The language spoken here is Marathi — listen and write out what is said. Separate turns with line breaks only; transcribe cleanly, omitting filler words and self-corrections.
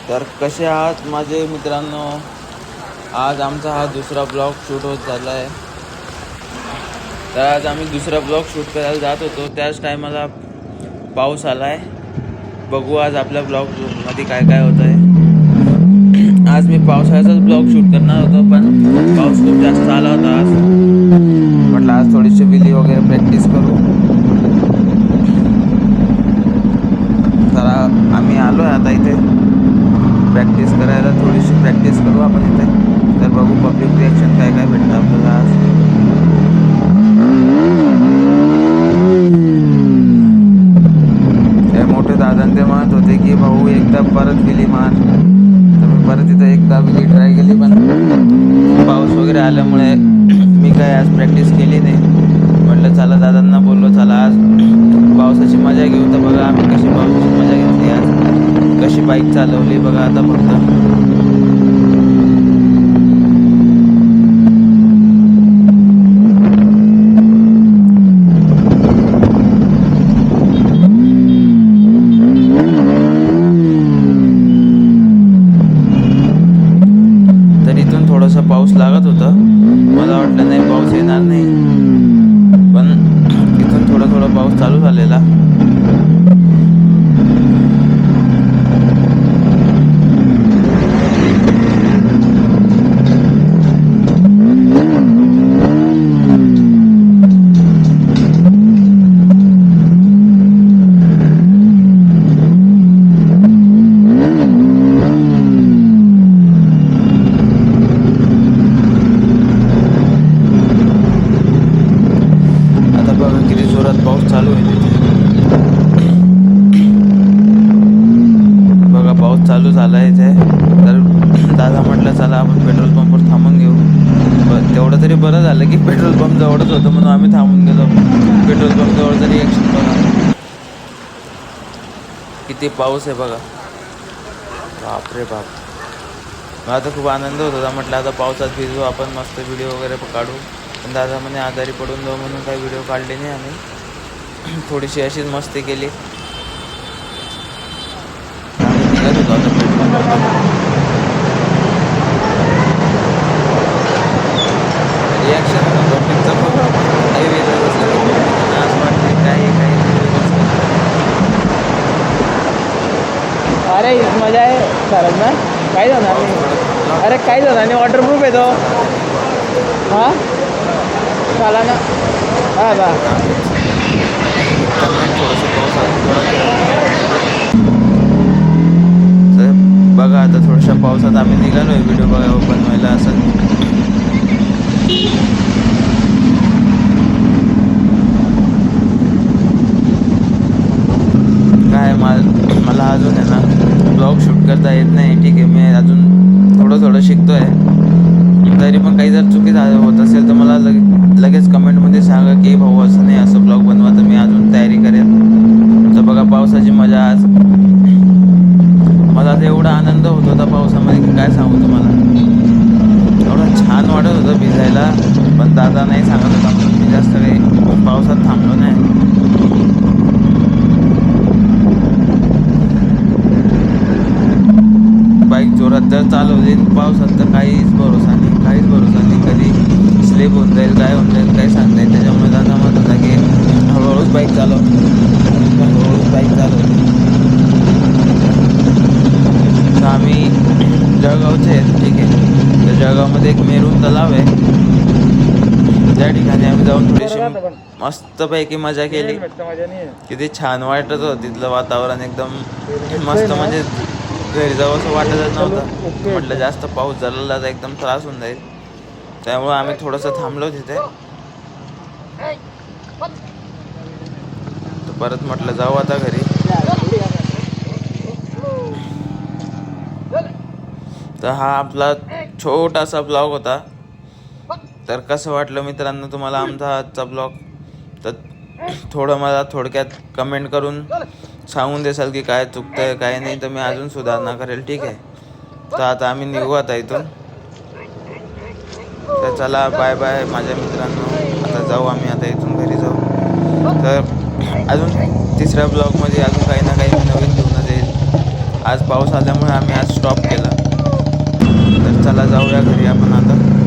तर कसे आहात माझे मित्रांनो. आज आमचा हा दुसरा ब्लॉग शूट होत झाला आहे. तर आज आम्ही दुसरा ब्लॉग शूट करायला जात होतो, त्याच टायमाला पाऊस आला आहे. बघू आज आपल्या ब्लॉगमध्ये काय काय होतं आहे. आज मी पावसाळ्याचाच ब्लॉग शूट करणार होतो, पण पाऊस खूप जास्त आला होता. आज म्हटलं आज थोडीशी विली वगैरे प्रॅक्टिस करू. तर आम्ही आलो आहे आता इथे प्रॅक्टिस करायला. थोडीशी प्रॅक्टिस करू आपण इथे. तर बघू पब्लिक रिॲक्शन काय काय भेटतं आपल्याला आज. ते मोठे दादा ते म्हणत होते की भाऊ एकदा परत विली मार. तर मी परत इथं एकदा विली ट्राय केली, पण पाऊस वगैरे आल्यामुळे मी काय आज प्रॅक्टिस केली नाही. म्हटलं चला दादांना बोललो चला आज पावसाची मजा घेऊ. तर बघा आम्ही कशी पावसाची मजा घेतली आज, कशी बाईक चालवली बघा आता फक्त. तर इथून थोडासा पाऊस लागत होता. मला वाटलं नाही पाऊस येणार नाही, पण इथून थोडा थोडा पाऊस चालू झालेला. पाऊस चालू आहे तिथे बघा. पाऊस चालू झाला आहे इथे. तर दादा म्हटलं चला आपण पेट्रोल पंपवर थांबून घेऊ. तेवढं तरी बरं झालं की पेट्रोल पंप जवळच होतं म्हणून आम्ही थांबून गेलो. पेट्रोल पंप जवळ तरी रिॲक्शन बघा किती पाऊस आहे बघा. बापरे बाप. मला तर खूप आनंद होत होता. म्हटलं आता पावसात भिजू आपण, मस्त व्हिडिओ वगैरे काढू. पण दादा म्हणे आजारी पडून जाऊ म्हणून काही व्हिडिओ काढले नाही आम्ही. थोडीशी अशीच मस्ती केली. निघत होतो आता पेट्रोल रिॲक्शन पब्लिकचा खूप काही वेगळं बसलं की पब्लिकना असं वाटते काही काही.
अरे मजा आहे खरंच ना. काही जाणार नाही. अरे काही जाणार नाही. वॉटरप्रूफ आहे तो. हां चला ना. हां बा
तर बघा आता थोड्याशा पावसात आम्ही निघालो आहे व्हिडिओ बनवायला. असं काय मला अजून आहे ना ब्लॉग शूट करता येत नाही. ठीक आहे, मी अजून थोडं शिकतो आहे. तरी पण काही जर चुकी होत असेल तर मला लगेच कमेंटमध्ये सांगा की भाऊ असं नाही, असं ब्लॉग बनवा. तर मी अजून तयारी करेन. तर बघा पावसाची मजा आज. मला तर एवढा आनंद होत होता पावसामध्ये की काय सांगू तुम्हाला. एवढं छान वाटत होतं भिजायला. पण दादा नाही सांगत होता म्हणून मी जास्त काही पावसात थांबलो नाही. बाईक जोरात जर चालवली पावसात तर काहीच भरोसा नाही. कधी स्लिप होऊन जाईल, काय होऊन जाईल काही सांगता येईल. त्याच्यामुळे दादा म्हणत होता की हळूहळूच बाईक चालवली. तर आम्ही जळगावचे आहेत, ठीक आहे. तर जळगावमध्ये एक मेरून तलाव आहे. त्या ठिकाणी आम्ही जाऊन थोडीशी मस्तपैकी मजा केली. किती छान वाटत होतं तिथलं वातावरण. एकदम मस्त, म्हणजे घरी जाऊ असं वाटतच नव्हतं. म्हटलं जास्त पाऊस झालेला तर एकदम त्रास होऊन जाईल. त्यामुळं आम्ही थोडंसं थांबलो तिथे. तर परत म्हटलं जाऊ आता घरी. तर हा आपला छोटासा ब्लॉग होता. तर कसं वाटलं मित्रांनो तुम्हाला आमचा आजचा ब्लॉग. तर थोडं मला थोडक्यात कमेंट करून सांगून देसाल की काय चुकतंय काय नाही, तर मी अजून सुधारणा करेल, ठीक आहे. तर आता आम्ही निघू आता इथून. तर चला बाय बाय माझ्या मित्रांनो. आता जाऊ आम्ही आता इथून घरी जाऊ. तर अजून तिसऱ्या ब्लॉगमध्ये अजून काही ना काही नवीन घेऊनच येईल. आज पाऊस आल्यामुळे आम्ही आज स्टॉप केला. तर चला जाऊया घरी आपण आता.